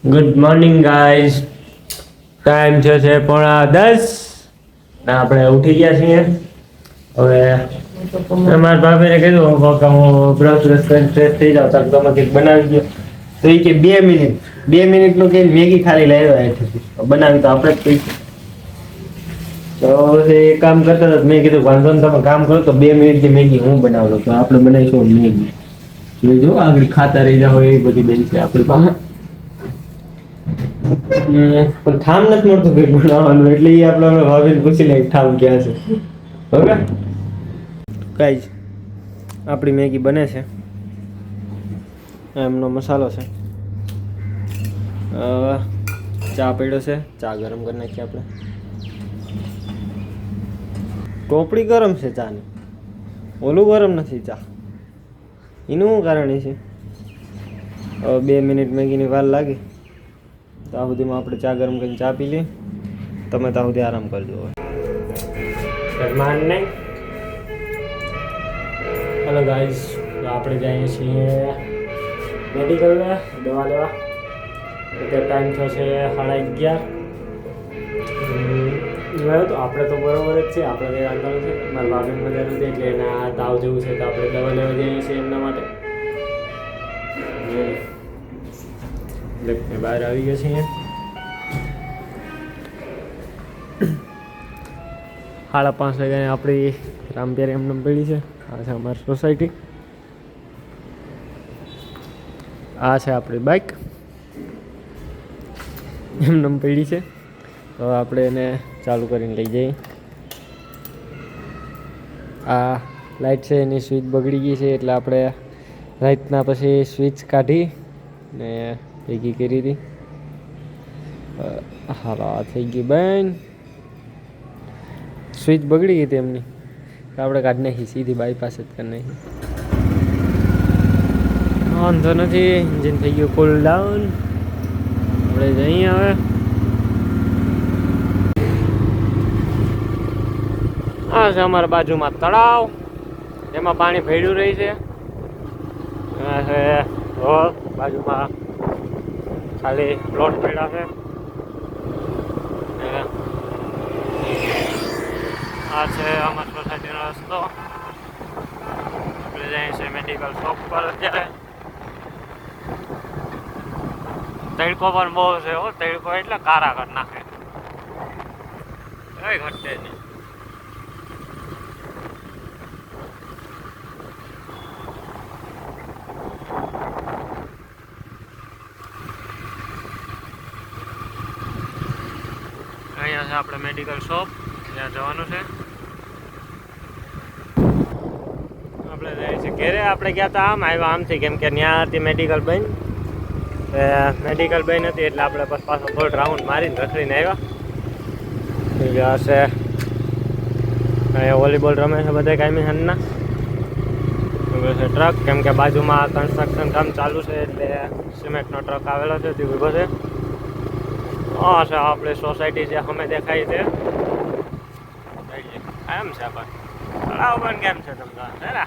Good morning guys. Time છે 9:45 ને આપણે ઉઠી ગયા છીએ. હવે મારા ભાભીને કીધું કે હું બ્રશ કરીને ફ્રેશ થઈ જાઉં તો તમે કંઈક બનાવી દો. તો એ કે 2 મિનિટનું કે મેગી ખાલી લાવ્યા છે બનાવી તો આપણે જ કહીશું. તો એ કામ કરતા હતા. મેં કીધું વાંધો ને તમે કામ કરો તો 2 મિનિટની મેગી હું બનાવું તો આપણે બનાવીશું મેગી. જો આગળ ખાતા રહી જાવ એ બધી બેન છે આપણી પાસે. પણ ઠામ નથી મળતું કંઈક બનાવવાનું એટલે એ આપણે ભાભીને પૂછી લે ઠામ ક્યાં છે. ઓકે ગાઈઝ, આપણી મેગી બને છે. એમનો મસાલો છે. ચા પડ્યો છે, ચા ગરમ કરી નાખીએ આપણે. ટોપડી ગરમ છે ચાની, ઓલું ગરમ નથી ચા. એનું શું કારણ છે? હવે 2 મિનિટ મેગીની વાર લાગી. ત્યાં સુધીમાં આપણે ચા ગરમ કરીને ચા પી લઈએ. તમે ત્યાં સુધી આરામ કરજો. માન નહીં. હેલો ગાઈઝ, આપણે જઈએ છીએ મેડિકલ દવા લેવા. અત્યારે ટાઈમ થયો છે 11:30. તો આપણે તો બરોબર જ છે, આપણે કંઈ વાંધો નથી. મારા ભાભીને મજા નથી એટલે એના તાવ જેવું છે તો આપણે દવા લેવા જઈએ છીએ એમના માટે. બહાર આવી ગયા છીએ. 5:30 વાગ્યાની આપણી રામપ્યારી એમને પડી છે. આ છે અમારી સોસાયટી. આ છે આપણી બાઇક એમને પડી છે. તો આપણે એને ચાલુ કરીને લઈ જઈએ. આ લાઇટ છે એની સ્વિચ બગડી ગઈ છે એટલે આપણે રાતના પછી સ્વિચ કાઢી ને ભેગી કરી હતી. હાલો આ થઈ ગઈ બેન. સ્વિચ બગડી ગઈ હતી એમની તો આપણે કાઢી નાખી, સીધી બાયપાસ જ કરી નાખી. વાંધો નથી, એન્જિન થઈ ગયું કુલ ડાઉન. આપણે જઈએ હવે. આ છે અમારા બાજુમાં તળાવ, એમાં પાણી ભેળ્યું રહી છે. આ છે રોડ, બાજુમાં ખાલી પ્લોટ પડ્યા છે. આ છે અમારી સોસાયટીનો રસ્તો. આપણે જઈએ છીએ મેડિકલ શોપ પર. અત્યારે તડકો પણ બહુ છે. તડકો એટલે કારા કરી નાખે, કઈ ઘટે નહીં. અહીંયા છે આપણે મેડિકલ શોપ, ત્યાં જવાનું છે. આપણે જઈએ છીએ ઘેરે. આપણે ગયા હતા આમ, આવ્યા આમથી, કેમ કે ત્યાં હતી મેડિકલ બંધ. મેડિકલ બંધ હતી એટલે આપણે બસ પાછો થોડો રાઉન્ડ મારીને રખડીને આવ્યા. હશે અહીંયા વોલીબોલ રમે છે બધા કાયમી હનના. છે ટ્રક, કેમ કે બાજુમાં કન્સ્ટ્રક્શન કામ ચાલુ છે એટલે સિમેન્ટનો ટ્રક આવેલો છે તે ઊભો છે. હા છે આપણે સોસાયટી જે અમે દેખાય છે એમ છે. પણ તળાવ પણ કેમ છે તમને ને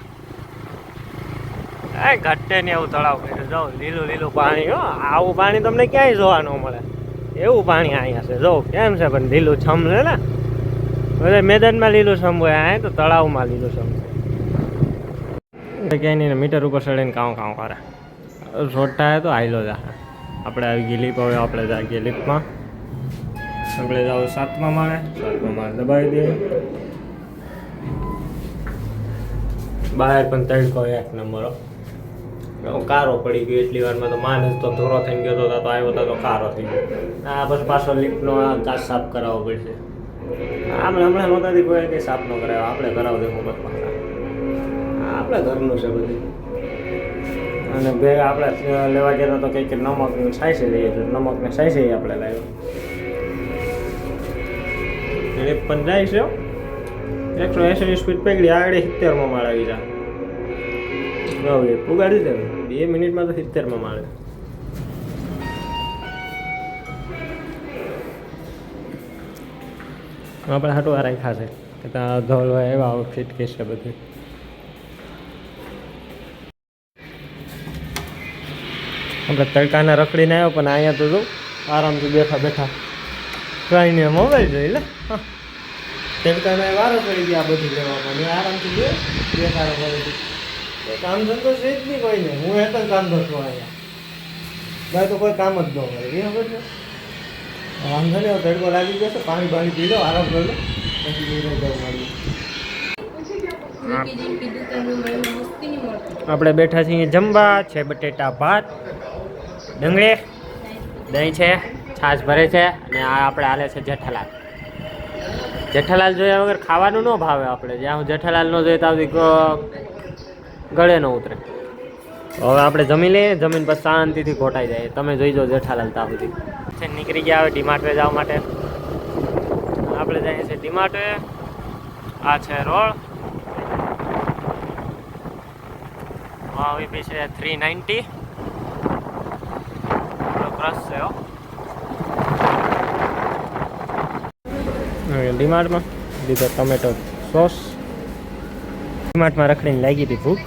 એ ઘટે ને એવું તળાવ કર્યું. જો લીલું લીલું પાણી. આવું પાણી તમને ક્યાંય જોવા ન મળે એવું પાણી અહીંયા છે. જો કેમ છે પણ લીલું છમ છે ને. બધા મેદાનમાં લીલું છમ હોય, આ તો તળાવમાં લીલું છમ છે. ક્યાંય નહીં, મીટર ઉપર ચડીને કામ કરે. રોટા તો હાઈલો જ. આપણે આવી ગઈ લીપ. હવે આપણે આવી ગઈ લીપમાં. આપણે જાવ 7મા માળે. 7મા માળે દબાવી દઈએ. બહાર પણ તડકો એક નંબર. કારો પડી ગયો એટલી વારમાં તો માણસ તો ધોરો થઈ ગયો હતો, તો આવ્યો હતો તો કારો થઈ ગયો. આ પછી પાછો લીપનો કાચ સાફ કરાવવો પડશે. હમણાં નહોતાથી કોઈ કંઈ સાફ ન કરાવ્યો, આપણે કરાવી દે મોબાઈલ પાછા. આપણે ઘરનું છે બધું. અને ભેગા આપણે લેવા ગયા તો કંઈક નમકને સાઈસે લઈએ તો નમકને સાઈસે આપણે લાવ્યો. લીપ પણ જાય છે 180ની સ્પીડ પકડી આગળ 70માં માળ આવી જાય. હવે પુગાડી દે 2 મિનિટમાં તો 70માં માળે. આપણે હાટું રાખ્યા છે કે ત્યાં ધોલવા એવા આઉટફિટ કે છે બધું. આપણે તડકાના રખડીને આવ્યો પણ અહીંયા તો જો આરામથી બેઠા બેઠા કહીને મોબાઈલ જોઈ લે તડકાના વારો પડી ગયા બધું લેવામાં ને આરામથી બેઠા કરે કામ ધંધો છે જ નહીં કોઈને હું એક જ કામ ધંધો અહીંયા ભાઈ તો કોઈ કામ જ ન હોય એ ખબર છે વાંધો નહીં તડકો લાગી જશે પાણી બાણી પી લો આરામ કરી લો પછી જઈને જવું મળ્યું આપણે બેઠા છીએ જમવા છે બટેટા ભાત ડુંગળી દહીં છે છાશ ભરે છે અને આ આપણે હાલે છે જેઠાલાલ જેઠાલાલ જોયા વગર ખાવાનું ન ભાવે આપણે જ્યાં જેઠાલાલ ન જોઈએ ત્યાં ગળે ન ઉતરે હવે આપણે જમી લઈએ જમીન પર શાંતિથી ઘોટાઈ જાય તમે જોઈ જાઓ જેઠાલાલ ત્યાં સુધી નીકળી ગયા હવે ડીમાર્ટે જવા માટે આપણે જઈએ છીએ ડીમાર્ટે આ છે રોડ આવી બી છે 390 ક્રશ છે ડીમાર્ટમાં લીધો ટમેટો સોસ ડીમાર્ટમાં રખડીને લાગી હતી ભૂખ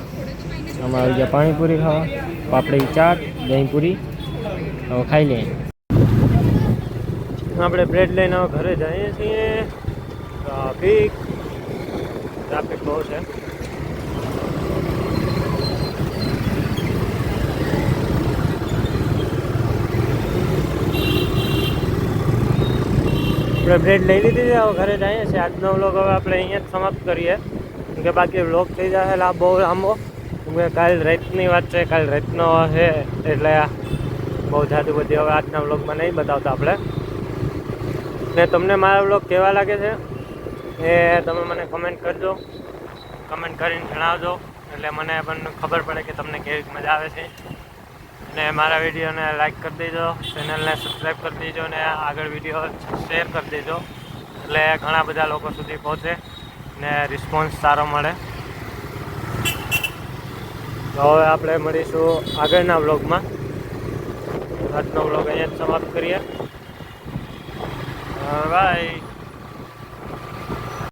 આમાં આવી ગયા પાણીપુરી ખાવા પાપડી ચાટ દહીં પૂરી હવે ખાઈ લઈએ આપણે બ્રેડ લઈને હવે ઘરે જઈએ છીએ ટ્રાફિક બહુ છે આપણે બ્રેડ લઈ લીધી છે હવે ઘરે જઈએ છીએ આજનો વ્લોગ હવે આપણે અહીંયા જ સમાપ્ત કરીએ કેમ કે બાકી વ્લોગ થઈ જશે બહુ લાંબો કેમ કે કાલ રાતની વાત છે કાલ રાતનો છે એટલે બહુ જાદુ બધી હવે આજના વ્લોગમાં નહીં બતાવતા આપણે ને તમને મારા વ્લોગ કેવા લાગે છે એ તમે મને કમેન્ટ કરજો કમેન્ટ કરીને જણાવજો એટલે મને પણ ખબર પડે કે તમને કેવી મજા આવે છે ને મારા વિડીયોને લાઈક કરી દેજો ચેનલને સબસ્ક્રાઈબ કરી દેજો અને આગળ વિડીયો શેર કરી દેજો એટલે ઘણા બધા લોકો સુધી પહોંચે ને રિસ્પોન્સ સારો મળે તો હવે આપણે મળીશું આગળના વ્લોગમાં આજનો વ્લોગ અહીંયા જ સમાપ્ત કરીએ બાય